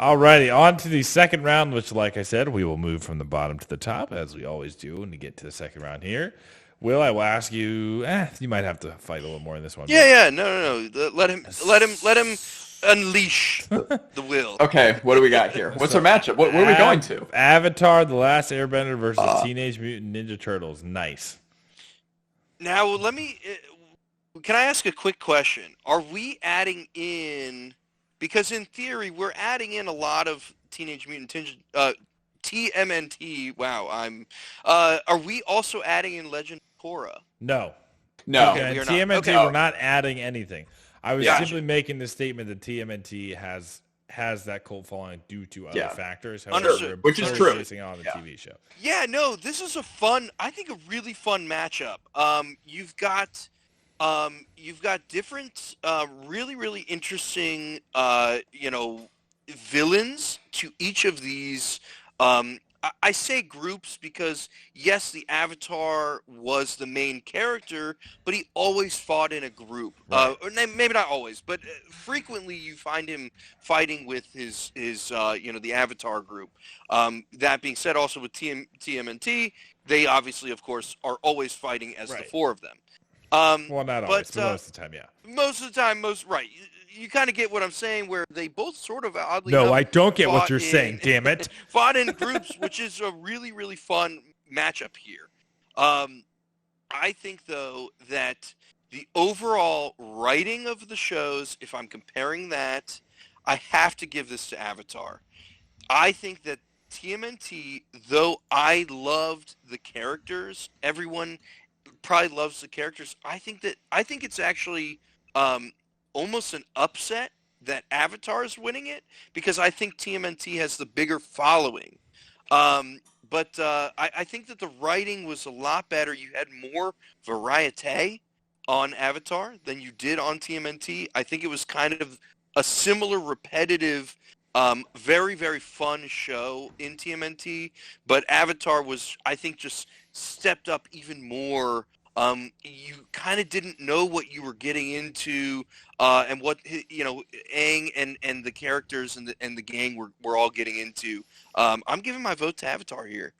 Alrighty, on to the second round, which, like I said, we will move from the bottom to the top, as we always do when we get to the second round here. Will, I will ask you, you might have to fight a little more in this one. Yeah. No. Let him unleash the will. Okay, what do we got here? What's our matchup? What are we going to? Avatar: The Last Airbender versus Teenage Mutant Ninja Turtles. Nice. Now, can I ask a quick question? Are we adding in, because in theory, we're adding in a lot of Teenage Mutant TMNT. Wow, are we also adding in Legend of Korra? No. No. Okay, we are not. TMNT, Okay. we're not adding anything. I was simply making the statement that TMNT has that cult following due to other factors. Understood. Which is true. Basing on the TV show. Yeah, no, this is I think a really fun matchup. You've got different, really, really interesting, villains to each of these. I say groups because, yes, the Avatar was the main character, but he always fought in a group. Right. Or maybe not always, but frequently you find him fighting with his the Avatar group. That being said, also with TMNT, they obviously, of course, are always fighting as the four of them. Well, not always, but most of the time, yeah. Most of the time, right. You kind of get what I'm saying, where they both sort of oddly No, enough I don't get what you're saying, damn it. Fought in groups, which is a really, really fun matchup here. I think, though, that the overall writing of the shows, if I'm comparing that, I have to give this to Avatar. I think that TMNT, though I loved the characters, everyone probably loves the characters. I think it's actually almost an upset that Avatar is winning it, because I think TMNT has the bigger following. But I think that the writing was a lot better. You had more variety on Avatar than you did on TMNT. I think it was kind of a similar, repetitive, very, very fun show in TMNT. But Avatar was, I think, just stepped up even more. You kind of didn't know what you were getting into, and what Aang and the characters and the gang were all getting into. I'm giving my vote to Avatar here.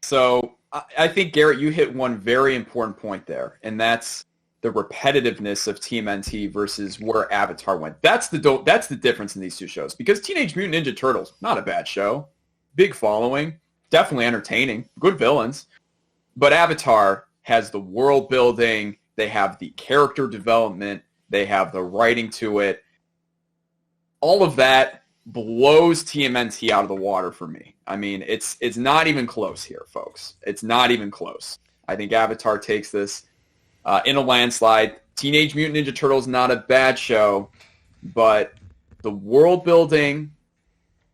So I think, Garrett, you hit one very important point there, and that's the repetitiveness of TMNT versus where Avatar went. That's the difference in these two shows. Because Teenage Mutant Ninja Turtles, not a bad show, big following, definitely entertaining, good villains. But Avatar has the world building, they have the character development, they have the writing to it. All of that blows TMNT out of the water for me. I mean, it's not even close here, folks. It's not even close. I think Avatar takes this in a landslide. Teenage Mutant Ninja Turtles, not a bad show, but the world building,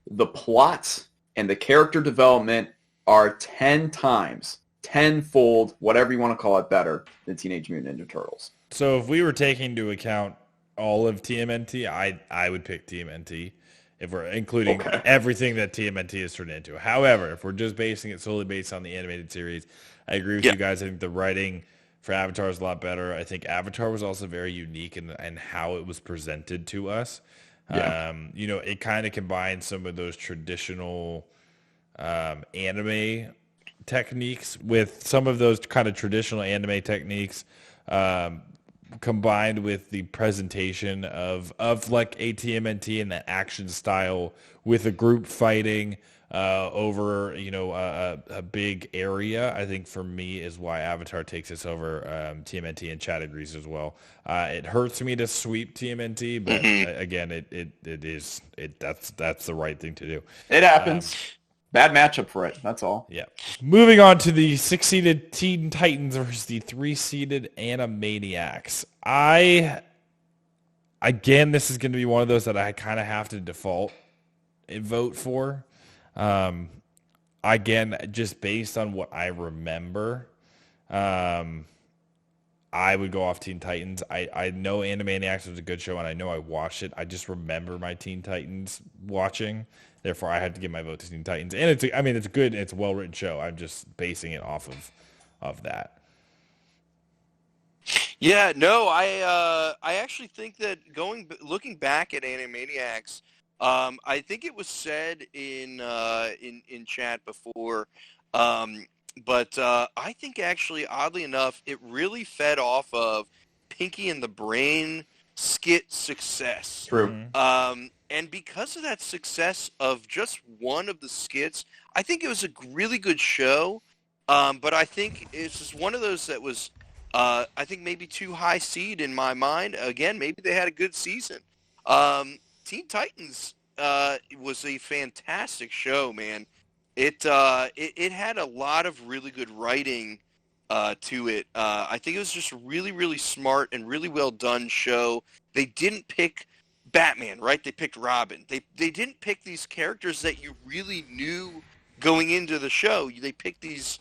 the plot, and the character development are 10 times, tenfold, whatever you want to call it, better than Teenage Mutant Ninja Turtles. So if we were taking into account all of TMNT, I would pick TMNT if we're including everything that TMNT has turned into. However, if we're just basing it solely based on the animated series, I agree with you guys. I think the writing for Avatar is a lot better. I think Avatar was also very unique in how it was presented to us. Yeah. It kind of combines some of those traditional anime techniques with some of those kind of traditional anime techniques combined with the presentation of like ATMNT and that action style with a group fighting over a big area. I think for me is why Avatar takes us over TMNT, and Chad agrees as well. It hurts me to sweep TMNT, but again, that's the right thing to do. It happens. Bad matchup for it. That's all. Yeah. Moving on to the 6-seeded Teen Titans versus the 3-seeded Animaniacs. Again, this is going to be one of those that I kind of have to default and vote for. Again, just based on what I remember, I would go off Teen Titans. I know Animaniacs was a good show, and I know I watched it. I just remember my Teen Titans watching. Therefore, I had to give my vote to Teen Titans. And it's good. It's a well-written show. I'm just basing it off of that. Yeah, no, I actually think that looking back at Animaniacs, I think it was said in chat before, but I think actually, oddly enough, it really fed off of Pinky and the Brain skit success. True. And because of that success of just one of the skits, I think it was a really good show. But I think it's just one of those that was, I think maybe too high seed in my mind. Again, maybe they had a good season. Teen Titans was a fantastic show, man. It had a lot of really good writing to it. I think it was just a really, really smart and really well done show. They didn't pick Batman, right? They picked Robin. They didn't pick these characters that you really knew going into the show. They picked these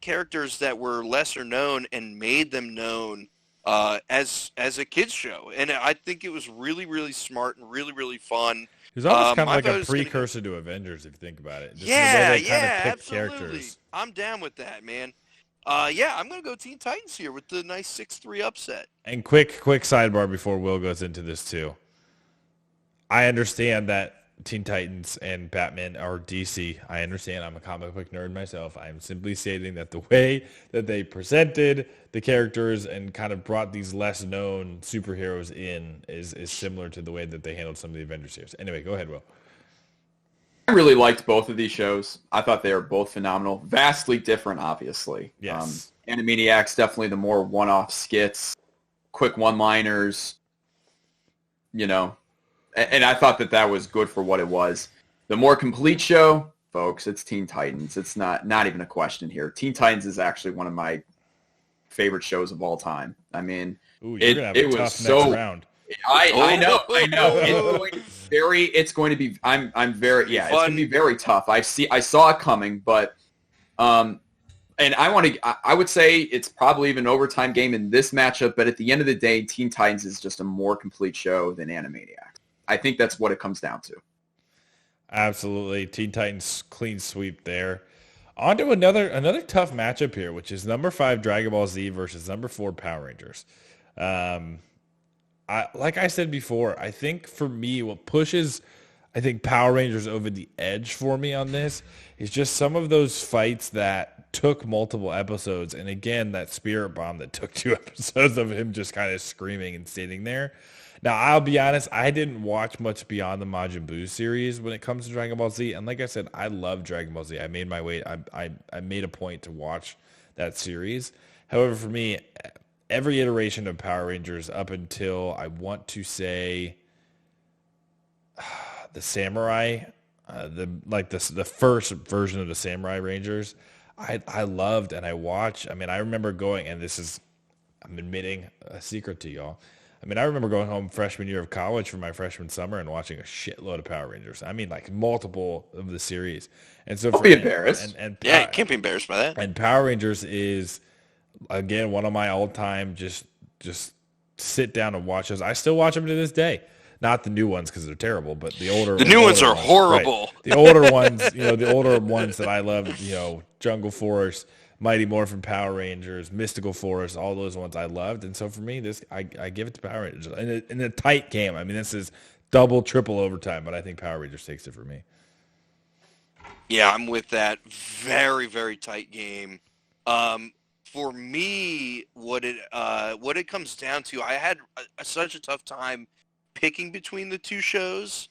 characters that were lesser known and made them known as a kids show. And I think it was really, really smart and really, really fun. It was almost kind of I like thought it a was gonna precursor to Avengers, if you think about it. Just Yeah, the way they kind yeah, of pick absolutely. characters. I'm down with that, man. Yeah, I'm going to go Teen Titans here with the nice 6-3 upset. And quick sidebar before Will goes into this too. I understand that Teen Titans and Batman are DC. I understand. I'm a comic book nerd myself. I'm simply stating that the way that they presented the characters and kind of brought these less known superheroes in is similar to the way that they handled some of the Avengers series. Anyway, go ahead, Will. I really liked both of these shows. I thought they were both phenomenal. Vastly different, obviously. Yes. Animaniacs, definitely the more one-off skits, quick one-liners, you know. And I thought that was good for what it was. The more complete show, folks, it's Teen Titans. It's not even a question here. Teen Titans is actually one of my favorite shows of all time. I mean, Ooh, you're gonna have a tough next round. I know. It's going to be. I'm very. Yeah, it's going to be very tough. I saw it coming, but and I would say it's probably even an overtime game in this matchup. But at the end of the day, Teen Titans is just a more complete show than Animaniacs. I think that's what it comes down to. Absolutely, Teen Titans clean sweep there. On to another tough matchup here, which is number 5 Dragon Ball Z versus number 4 Power Rangers. Like I said before, I think for me, what pushes, I think, Power Rangers over the edge for me on this is just some of those fights that took multiple episodes. And again, that spirit bomb that took 2 episodes of him just kind of screaming and sitting there. Now, I'll be honest, I didn't watch much beyond the Majin Buu series when it comes to Dragon Ball Z. And like I said, I love Dragon Ball Z. I made my way. I made a point to watch that series. However, for me, every iteration of Power Rangers up until, I want to say, the Samurai, the first version of the Samurai Rangers, I loved and I watched. I mean, I remember going, and I'm admitting a secret to y'all. I mean, I remember going home freshman year of college for my freshman summer and watching a shitload of Power Rangers. I mean, like multiple of the series. And so, don't be embarrassed. Yeah, you can't be embarrassed by that. And Power Rangers is, again, one of my all-time just sit down and watch those. I still watch them to this day. Not the new ones because they're terrible, but the older. The new ones are horrible. Right. The older ones, the older ones that I love, Jungle Force, Mighty Morphin Power Rangers, Mystical Force, all those ones I loved. And so for me, I give it to Power Rangers. In a tight game. I mean, this is double, triple overtime, but I think Power Rangers takes it for me. Yeah, I'm with that. Very, very tight game. For me, what it comes down to, I had such a tough time picking between the two shows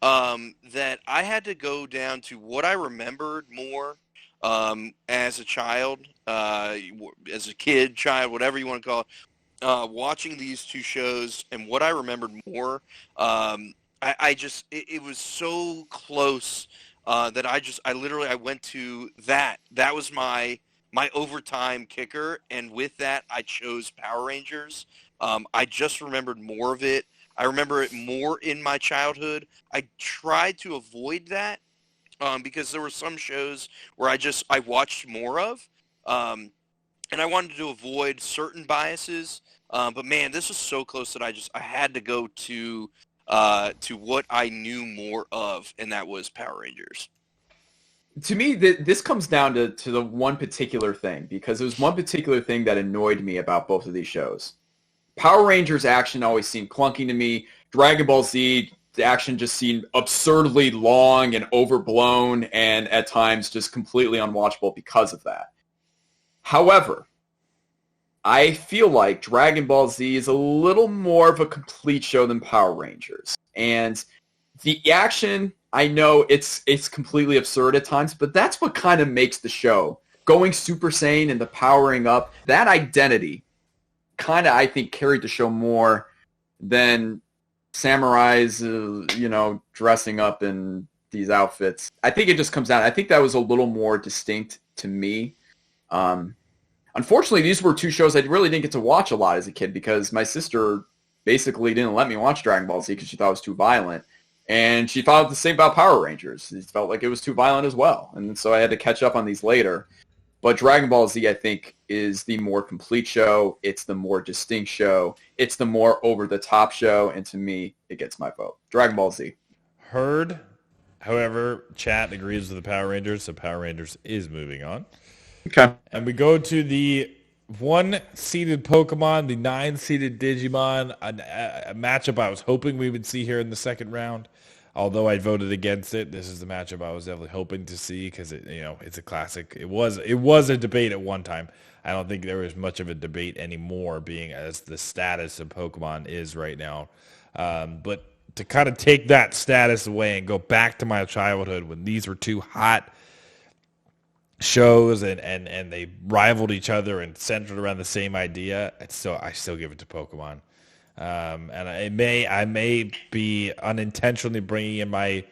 that I had to go down to what I remembered more as a child, as a kid, child, whatever you want to call it, watching these two shows, and what I remembered more, it was so close that I went to that. That was my overtime kicker, and with that, I chose Power Rangers. I just remembered more of it. I remember it more in my childhood. I tried to avoid that because there were some shows where I watched more of, and I wanted to avoid certain biases. But man, this was so close that I had to go to what I knew more of, and that was Power Rangers. To me, this comes down to the one particular thing, because there's one particular thing that annoyed me about both of these shows. Power Rangers action always seemed clunky to me. Dragon Ball Z, the action just seemed absurdly long and overblown and at times just completely unwatchable because of that. However, I feel like Dragon Ball Z is a little more of a complete show than Power Rangers. And the action, I know it's completely absurd at times, but that's what kind of makes the show. Going Super Saiyan and the powering up, that identity kind of, I think, carried the show more than samurais, dressing up in these outfits. I think it just comes down. I think that was a little more distinct to me. Unfortunately, these were two shows I really didn't get to watch a lot as a kid because my sister basically didn't let me watch Dragon Ball Z because she thought it was too violent. And she thought the same about Power Rangers. She felt like it was too violent as well. And so I had to catch up on these later. But Dragon Ball Z, I think, is the more complete show. It's the more distinct show. It's the more over-the-top show. And to me, it gets my vote. Dragon Ball Z. Heard. However, chat agrees with the Power Rangers, so Power Rangers is moving on. Okay. And we go to the 1-seeded Pokemon, the 9-seeded Digimon, a matchup I was hoping we would see here in the second round. Although I voted against it, this is the matchup I was definitely hoping to see because it's a classic. It was a debate at one time. I don't think there was much of a debate anymore, being as the status of Pokemon is right now. But to kind of take that status away and go back to my childhood when these were two hot shows and they rivaled each other and centered around the same idea, I still give it to Pokemon. And I may be unintentionally bringing in my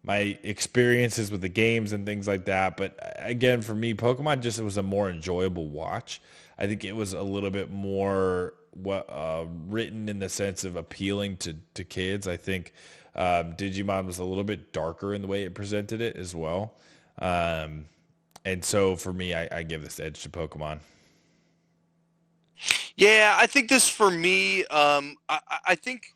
experiences with the games and things like that. But again, for me, Pokemon it was a more enjoyable watch. I think it was a little bit more written in the sense of appealing to kids. I think Digimon was a little bit darker in the way it presented it as well. And so for me, I give this edge to Pokemon. Yeah, I think this for me, I think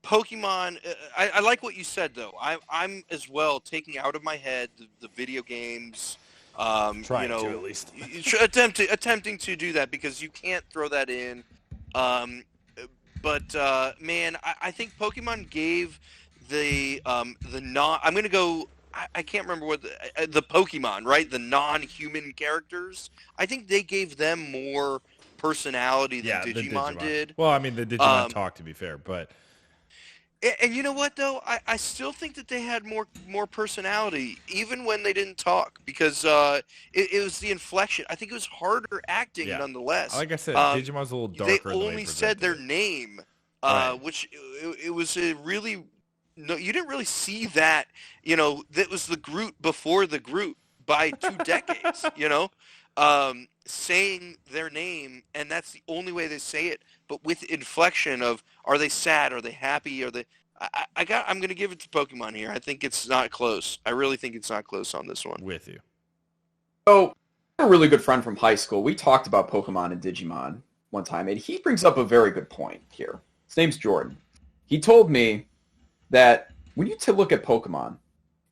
Pokemon, I like what you said, though. I'm as well taking out of my head the video games. Trying to, at least. attempting to do that because you can't throw that in. But man, I think Pokemon gave the non. I'm gonna go. I can't remember what the Pokemon, right? The non-human characters. I think they gave them more personality than Digimon did. Well, I mean, the Digimon talk, to be fair, but. And you know what, though? I still think that they had more personality, even when they didn't talk, because it was the inflection. I think it was harder acting, nonetheless. Like I said, Digimon's a little darker. They only said their name, right. Which it was a really... No, you didn't really see that, that was the Groot before the Groot by 2 decades, saying their name, and that's the only way they say it, but with inflection of, are they sad, are they happy, are they... I'm going to give it to Pokemon here. I think it's not close. I really think it's not close on this one. With you. So, I have a really good friend from high school. We talked about Pokemon and Digimon one time, and he brings up a very good point here. His name's Jordan. He told me that when you look at Pokemon,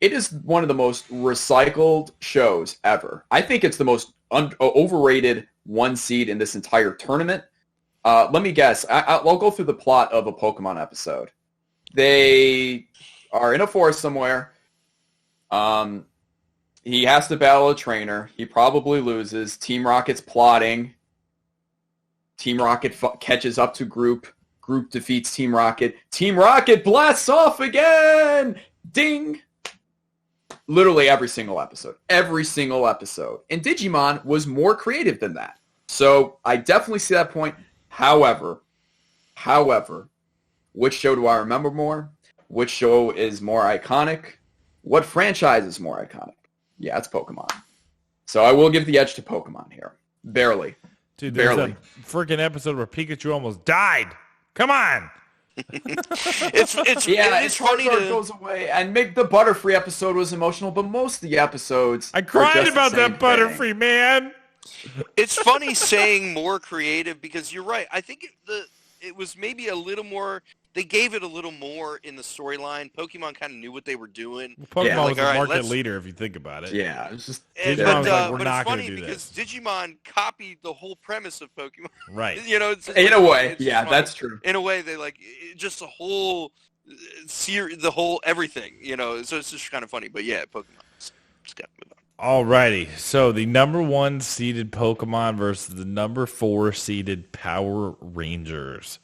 it is one of the most recycled shows ever. I think it's the most overrated 1 seed in this entire tournament. Let me guess. I'll go through the plot of a Pokemon episode. They are in a forest somewhere. He has to battle a trainer. He probably loses. Team Rocket's plotting. Team Rocket catches up to Group. Group defeats Team Rocket. Team Rocket blasts off again! Ding! Literally every single episode. Every single episode. And Digimon was more creative than that. So I definitely see that point. However, which show do I remember more? Which show is more iconic? What franchise is more iconic? Yeah, it's Pokemon. So I will give the edge to Pokemon here. Barely. Dude, there's a freaking episode where Pikachu almost died. Come on. It's funny to goes away, and the Butterfree episode was emotional, but most of the episodes I cried about that Butterfree, man. It's funny saying more creative because you're right. I think it was maybe a little more. They gave it a little more in the storyline. Pokemon kind of knew what they were doing. Well, Pokemon was the market leader, if you think about it. Yeah, it's just Digimon was like, we're but not it's funny going to do because this. Digimon copied the whole premise of Pokemon. Right. In a way, yeah, that's true. In a way, they just a whole the whole everything, so it's just kind of funny. But yeah, Pokemon. Just gotta move on. Alrighty, so the number 1 seeded Pokemon versus the number 4 seeded Power Rangers.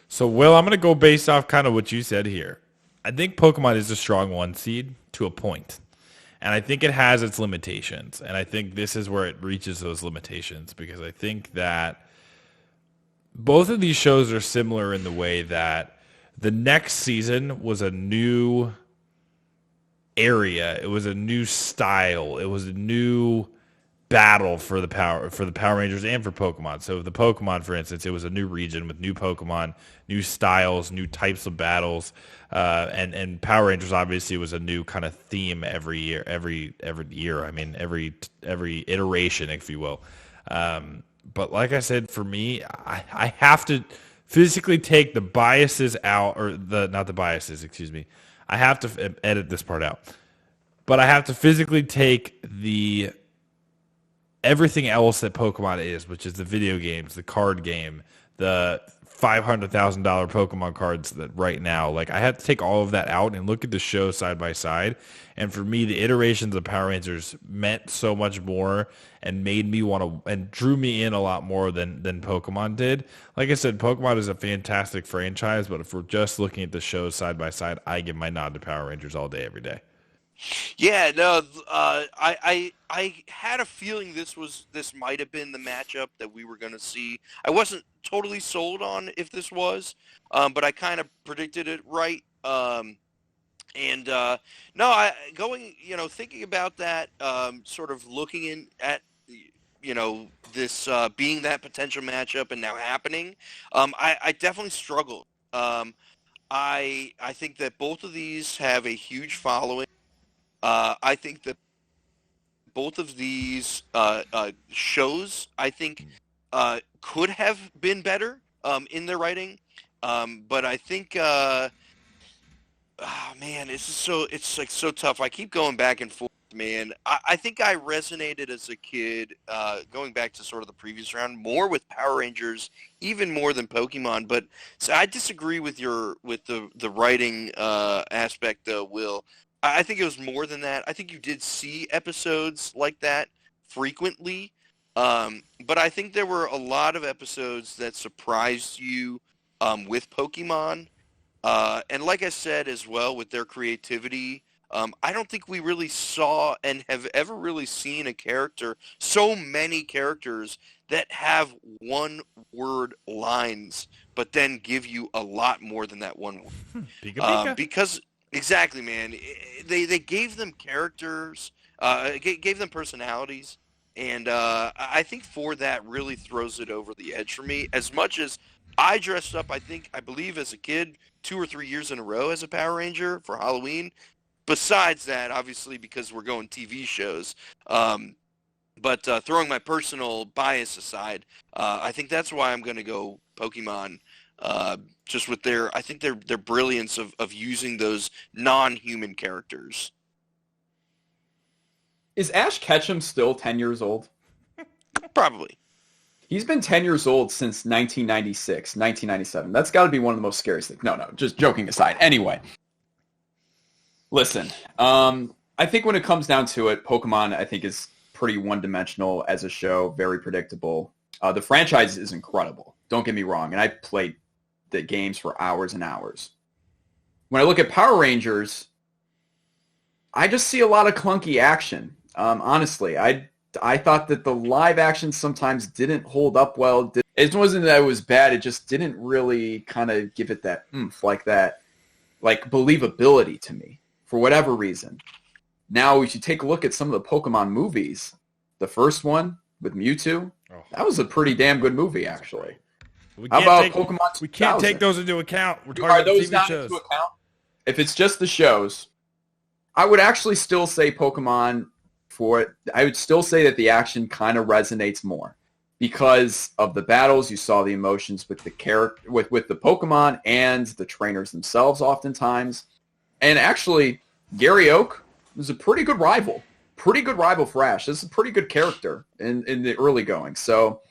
So, Will, I'm going to go based off kind of what you said here. I think Pokemon is a strong 1 seed to a point. And I think it has its limitations. And I think this is where it reaches those limitations because I think that both of these shows are similar in the way that the next season was a new area. It was a new style. It was a new battle for the Power Rangers and for Pokemon. So the Pokemon, for instance, it was a new region with new Pokemon, new styles, new types of battles, and Power Rangers obviously was a new kind of theme every year. Every year, I mean, every iteration, if you will. But like I said, for me, I have to physically take the biases out, or not the biases, excuse me. I have to edit this part out, but I have to physically take the everything else that Pokemon is, which is the video games, the card game, the $500,000 Pokemon cards that right now, like I have to take all of that out and look at the show side by side. And for me, the iterations of Power Rangers meant so much more and made me want to, and drew me in a lot more than Pokemon did. Like I said, Pokemon is a fantastic franchise, but if we're just looking at the shows side by side, I give my nod to Power Rangers all day, every day. Yeah, no, I had a feeling this might have been the matchup that we were going to see. I wasn't totally sold on if this was, but I kind of predicted it right. And no, thinking about that, sort of looking in at this being that potential matchup and now happening, I definitely struggled. I think that both of these have a huge following. I think that both of these shows, I think, could have been better in their writing, but I think, man, it's like so tough. I keep going back and forth, man. I think I resonated as a kid, going back to sort of the previous round, more with Power Rangers, even more than Pokemon. But so I disagree with the writing aspect, Will. I think it was more than that. I think you did see episodes like that frequently, but I think there were a lot of episodes that surprised you with Pokemon. And like I said as well, with their creativity, I don't think we really saw and have ever really seen so many characters that have one-word lines, but then give you a lot more than that one word. Pika Pika. Because exactly, man. They gave them characters, gave them personalities, and I think for that really throws it over the edge for me. As much as I dressed up, I believe as a kid, 2 or 3 years in a row as a Power Ranger for Halloween. Besides that, obviously, because we're going TV shows. But throwing my personal bias aside, I think that's why I'm going to go Pokemon. Just with their brilliance of using those non-human characters. Is Ash Ketchum still 10 years old? Probably. He's been 10 years old since 1996, 1997. That's got to be one of the most scariest things. No, just joking aside. Anyway, listen, I think when it comes down to it, Pokemon, I think, is pretty one-dimensional as a show, very predictable. The franchise is incredible. Don't get me wrong, and I played the games for hours and hours. When I look at Power Rangers, I just see a lot of clunky action. Honestly, I thought that the live action sometimes didn't hold up well. It wasn't that it was bad. It just didn't really kind of give it that oomph, like believability to me for whatever reason. Now, if you take a look at some of the Pokemon movies, the first one with Mewtwo, that was a pretty damn good movie, actually. How about Pokemon 2000? We can't take those into account. We're talking about TV shows. Into account? If it's just the shows, I would actually still say Pokemon for it. I would still say that the action kind of resonates more because of the battles. You saw the emotions with the with the Pokemon and the trainers themselves oftentimes. And actually, Gary Oak was a pretty good rival for Ash. This is a pretty good character in the early going. So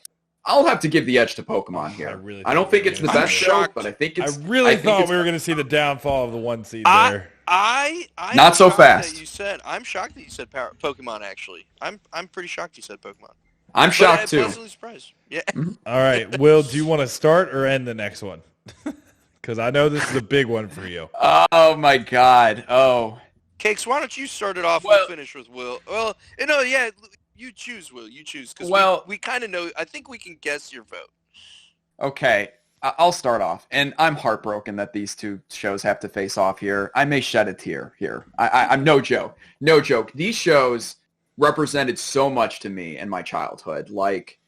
I'll have to give the edge to Pokemon here. I don't think it's the best show, but I think it's. I really thought we were going to see the downfall of the 1 seed there. I'm not so fast. I'm shocked that you said Pokemon. Actually, I'm pretty shocked you said Pokemon. I'm shocked too. Pleasantly surprised. Yeah. All right, Will, do you want to start or end the next one? Because I know this is a big one for you. Oh my God! Oh. Cakes, why don't you start it off? We'll finish with Will. Well, yeah, you choose, Will. You choose because we kind of know. I think we can guess your vote. Okay. I'll start off, and I'm heartbroken that these two shows have to face off here. I may shed a tear here. I'm no joke. No joke. These shows represented so much to me in my childhood. Like,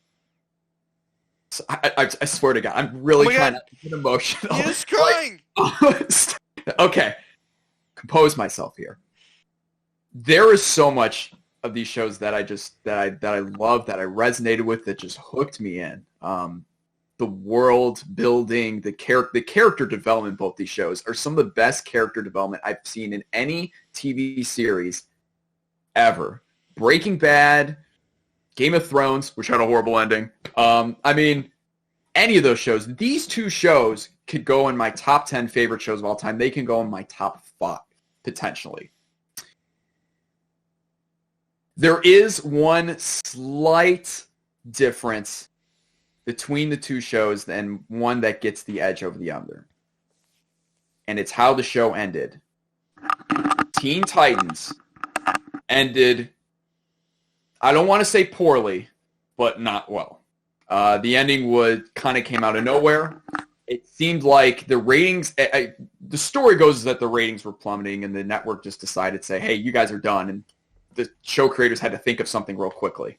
I swear to God, I'm really trying not to get emotional. He's crying. Okay. Compose myself here. There is so much of these shows that I love, that I resonated with, that just hooked me in. The world building, the character development, both these shows are some of the best character development I've seen in any TV series ever. Breaking Bad, Game of Thrones, which had a horrible ending. I mean, any of those shows. These two shows could go in my top 10 favorite shows of all time. They can go in my top 5, potentially. There is one slight difference between the two shows and one that gets the edge over the other. And it's how the show ended. Teen Titans ended, I don't want to say poorly, but not well. The ending kind of came out of nowhere. It seemed like the ratings, the story goes that the ratings were plummeting and the network just decided to say, hey, you guys are done. And the show creators had to think of something real quickly.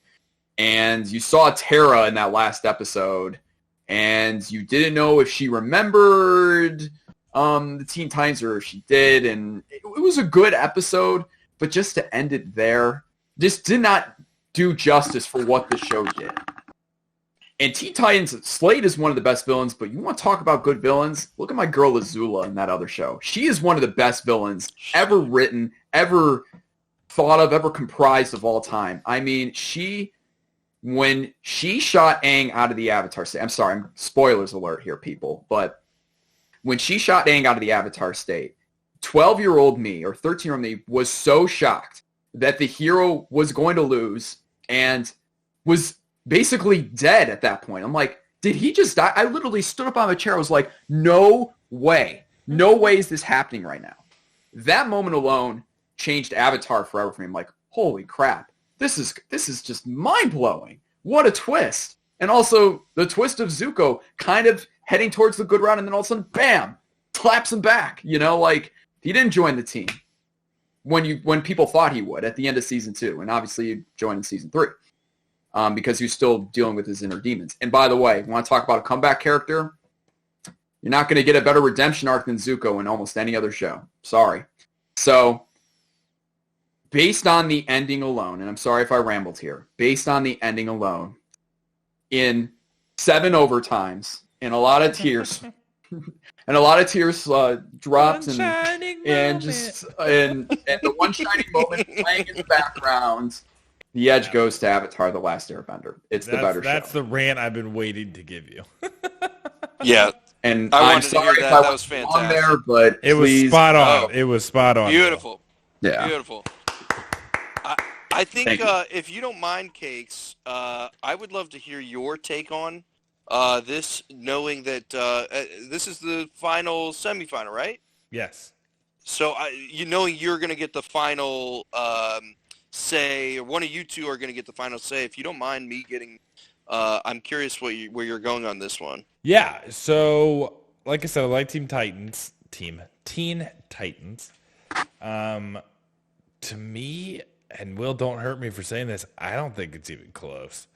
And you saw Tara in that last episode, and you didn't know if she remembered the Teen Titans or if she did. And it was a good episode, but just to end it there, just did not do justice for what the show did. And Teen Titans, Slade is one of the best villains, but you want to talk about good villains? Look at my girl Azula in that other show. She is one of the best villains ever written, ever thought of, ever comprised of all time. I mean, when she shot Aang out of the Avatar state, I'm sorry, spoilers alert here, people, but when she shot Aang out of the Avatar state, 12-year-old me or 13-year-old me was so shocked that the hero was going to lose and was basically dead at that point. I'm like, did he just die? I literally stood up on my chair. I was like, no way. No way is this happening right now. That moment alone changed Avatar forever for me. I'm like, holy crap. This is just mind-blowing. What a twist. And also the twist of Zuko kind of heading towards the good route, and then all of a sudden, bam, claps him back. You know, like, he didn't join the team when people thought he would at the end of season 2. And obviously he joined in season 3 because he's still dealing with his inner demons. And by the way, you want to talk about a comeback character? You're not going to get a better redemption arc than Zuko in almost any other show. Sorry. So, based on the ending alone, and I'm sorry if I rambled here, based on the ending alone, in 7 overtimes, and a lot of tears, dropped, and the one shining moment playing in the background, the edge goes to Avatar: The Last Airbender. It's the better show. That's the rant I've been waiting to give you. Yeah. And I'm sorry if I was on there, but it was spot on. It was spot on. Beautiful. Yeah. Beautiful. I think if you don't mind, Cakes, I would love to hear your take on this, knowing that this is the final semifinal, right? Yes. So knowing you're going to get the final say, or one of you two are going to get the final say. If you don't mind me getting, I'm curious where you're going on this one. Yeah. So, like I said, I like Teen Titans. To me, and Will, don't hurt me for saying this, I don't think it's even close.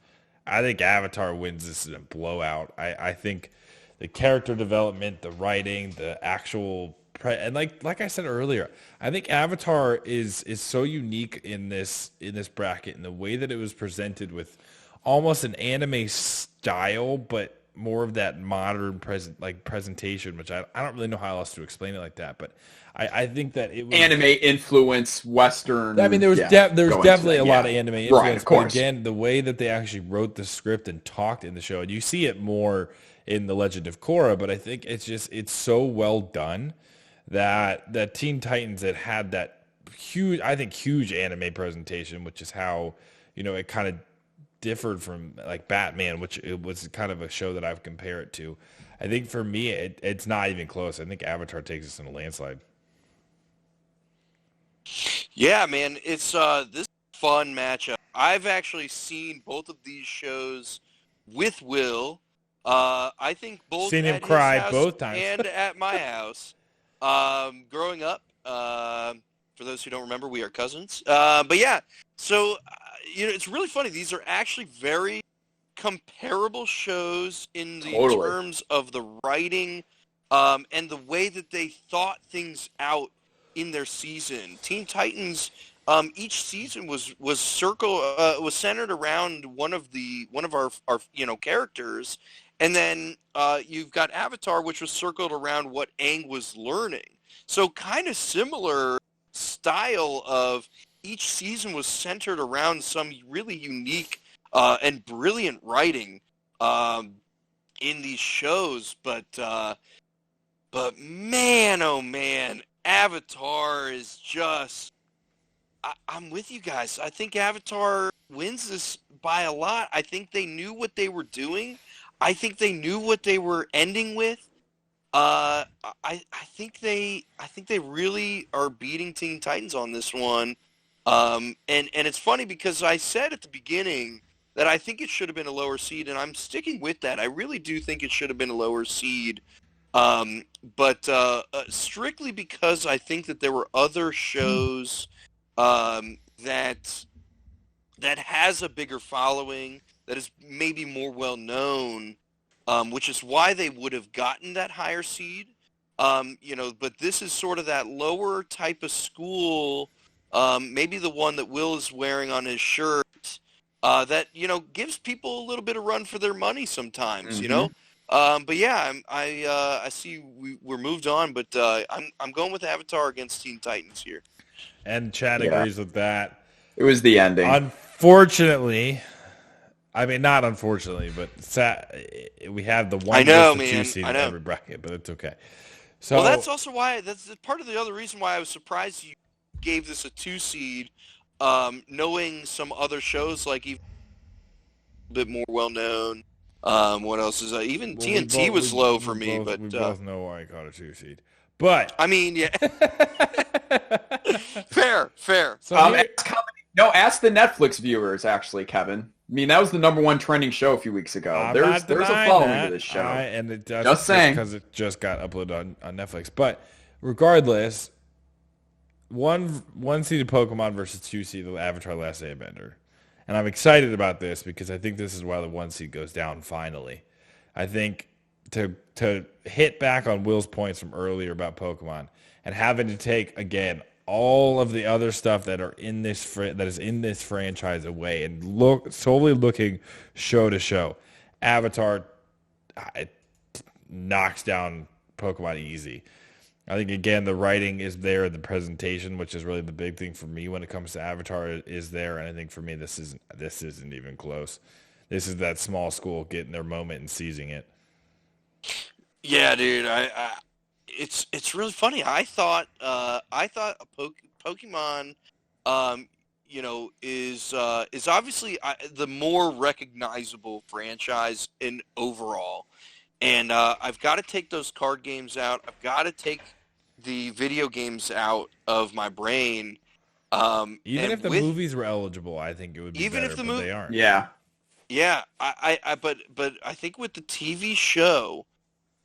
I think Avatar wins this in a blowout. I think the character development, the writing, the actual and like I said earlier, I think Avatar is so unique in this bracket in the way that it was presented with almost an anime style, but more of that modern presentation, which I don't really know how else to explain it like that, but I think that it was Anime influence, Western. I mean, there was yeah, there was go into definitely that, a yeah. lot of anime Right, influence, of but course. again, the way that they actually wrote the script and talked in the show, and you see it more in The Legend of Korra, but I think it's so well done that Teen Titans had that huge anime presentation, which is how, it kind of differed from like Batman, which it was kind of a show that I've compared it to. I think for me, it's not even close. I think Avatar takes us in a landslide. Yeah, man, it's this is a fun matchup. I've actually seen both of these shows with Will. I think both Seen him at his cry house both times. and at my house. Growing up, for those who don't remember, we are cousins. But yeah, so it's really funny. These are actually very comparable shows in the Totally. terms of the writing, and the way that they thought things out in their season. Teen Titans, each season was centered around one of our characters, and then you've got Avatar, which was circled around what Aang was learning. So kind of similar style of each season was centered around some really unique and brilliant writing in these shows, but man, oh man, Avatar is just. I'm with you guys. I think Avatar wins this by a lot. I think they knew what they were doing. I think they knew what they were ending with. I think they really are beating Teen Titans on this one. And it's funny because I said at the beginning that I think it should have been a lower seed, and I'm sticking with that. I really do think it should have been a lower seed. But strictly because I think that there were other shows that has a bigger following, that is maybe more well known, which is why they would have gotten that higher seed. But this is sort of that lower type of school, maybe the one that Will is wearing on his shirt, that gives people a little bit of run for their money sometimes. But yeah, I see we're moved on, but I'm going with Avatar against Teen Titans here. And Chad agrees with that. It was the ending. Unfortunately, I mean, not unfortunately, but we have the 1 versus 2 seed in every bracket, but it's okay. So, well, that's also why, that's part of the other reason why I was surprised you gave this a 2 seed, knowing some other shows like even a bit more well known. What else is even TNT was low for me, but we both know why I caught a 2 seed. But I mean, yeah, fair. So ask the Netflix viewers actually, Kevin. I mean, that was the #1 trending show a few weeks ago. There's a following to this show. And it does, just saying, because it just got uploaded on Netflix. But regardless, one seeded Pokemon versus 2 seeded Avatar: Last Airbender. And I'm excited about this because I think this is why the 1 seed goes down finally. I think to hit back on Will's points from earlier about Pokemon and having to take, again, all of the other stuff that is in this franchise away and solely looking show to show, Avatar it knocks down Pokemon easy. I think, again, the writing is there, the presentation, which is really the big thing for me when it comes to Avatar, is there. And I think for me, this isn't even close. This is that small school getting their moment and seizing it. Yeah, dude. It's really funny. I thought Pokemon, is obviously the more recognizable franchise in overall. And I've got to take those card games out. I've got to take the video games out of my brain. Even if the movies were eligible, I think it would be even better, if the but they aren't. Yeah. But I think with the TV show,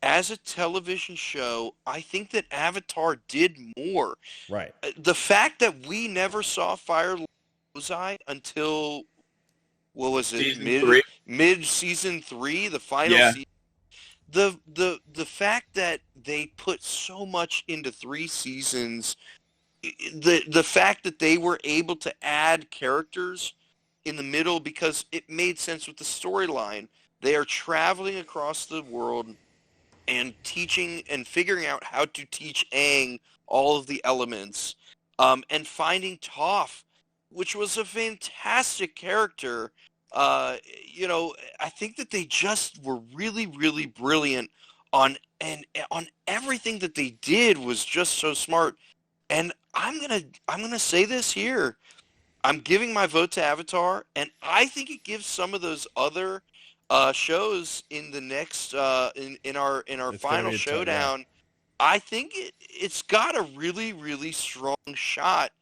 as a television show, I think that Avatar did more. Right. The fact that we never saw Fire Lozai until, what was it? Mid season 3, the final season. The fact that they put so much into 3 seasons, the fact that they were able to add characters in the middle because it made sense with the storyline. They are traveling across the world and teaching and figuring out how to teach Aang all of the elements, and finding Toph, which was a fantastic character. I think that they just were really, really brilliant on everything that they did was just so smart. And I'm gonna say this here. I'm giving my vote to Avatar, and I think it gives some of those other shows in the next in our It's gonna final be a tough, yeah. showdown. I think it's got a really, really strong shot,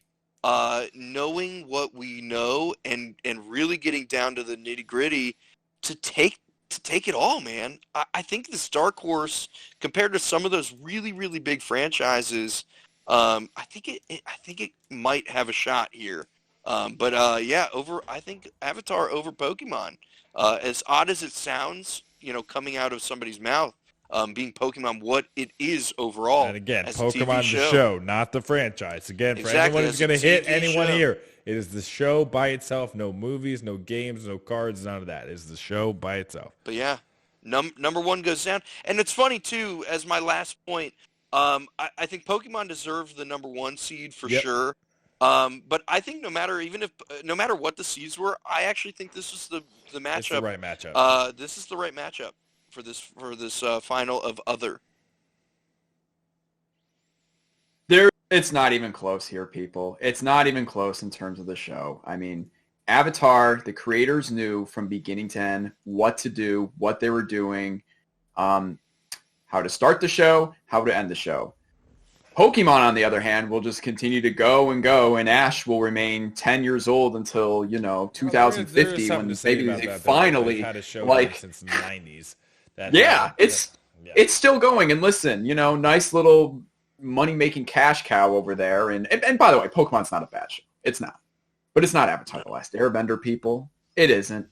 knowing what we know and really getting down to the nitty gritty to take it all, man. I think this Dark Horse, compared to some of those really, really big franchises, I think it might have a shot here. I think Avatar over Pokemon. As odd as it sounds, coming out of somebody's mouth, being Pokemon what it is overall. And again, as a TV Pokemon the show, not the franchise. Again, for Exactly, anyone who's as a going to hit TV anyone show. here, it is the show by itself. No movies, no games, no cards, none of that. It is the show by itself. But yeah, number one goes down. And it's funny, too, as my last point, I think Pokemon deserves the number one seed for Yep. sure. But I think no matter what the seeds were, I actually think this is the matchup. It's the right matchup. This is the right matchup for this final of Other. It's not even close here, people. It's not even close in terms of the show. I mean, Avatar, the creators knew from beginning to end what to do, what they were doing, how to start the show, how to end the show. Pokemon, on the other hand, will just continue to go, and Ash will remain 10 years old until, 2050 when maybe they finally, They've had a show like, since the 90s. It's still going. And listen, nice little money-making cash cow over there. And by the way, Pokemon's not a bad show. It's not. But it's not Avatar The Last Airbender, people. It isn't.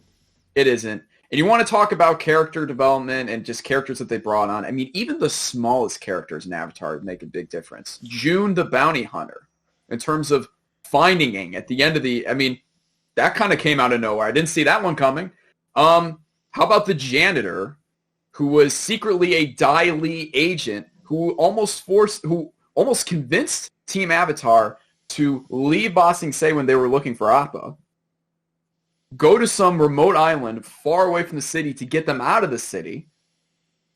And you want to talk about character development and just characters that they brought on. I mean, even the smallest characters in Avatar make a big difference. June the Bounty Hunter, in terms of finding Aang at the end of that kind of came out of nowhere. I didn't see that one coming. How about the janitor, who was secretly a Dai Li agent, who almost convinced Team Avatar to leave Ba Sing Se when they were looking for Appa, go to some remote island far away from the city to get them out of the city,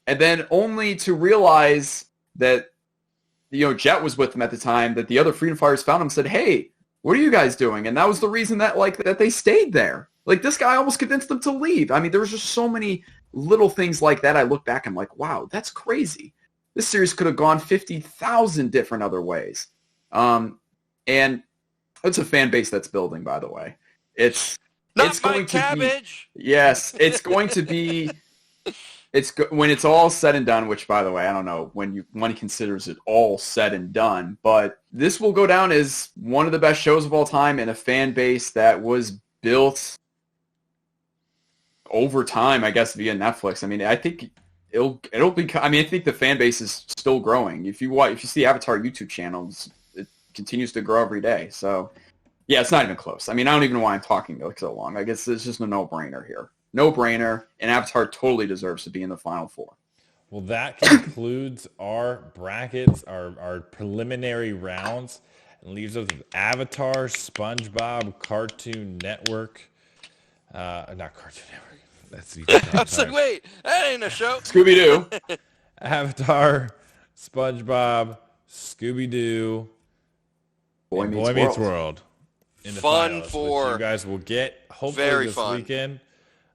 and then only to realize that, Jet was with them at the time, that the other freedom fighters found him and said, "Hey, what are you guys doing?" And that was the reason that they stayed there. This guy almost convinced them to leave. I mean, there was just so many little things like that. I look back, I'm like, wow, that's crazy. This series could have gone 50,000 different other ways. And it's a fan base that's building, by the way. It's going to be, yes, it's going to be, when it's all said and done, which, by the way, I don't know when one considers it all said and done, but this will go down as one of the best shows of all time and a fan base that was built over time, I guess, via Netflix. I mean, I think it'll be, I mean, I think the fan base is still growing. If you see Avatar YouTube channels, it continues to grow every day. So yeah, it's not even close. I mean, I don't even know why I'm talking so long. I guess it's just a no-brainer here. No-brainer, and Avatar totally deserves to be in the Final Four. Well, that concludes our brackets, our preliminary rounds, and leaves us with Avatar, SpongeBob, Cartoon Network. Not Cartoon Network. That's I was like, wait, that ain't a show. Scooby-Doo. Avatar, SpongeBob, Scooby-Doo, Boy and Meets Boy Meets World. In the Fun finals, which for you guys will get hopefully very this fun. weekend.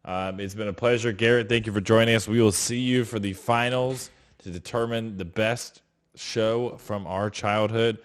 It's been a pleasure, Garrett. Thank you for joining us. We will see you for the finals to determine the best show from our childhood.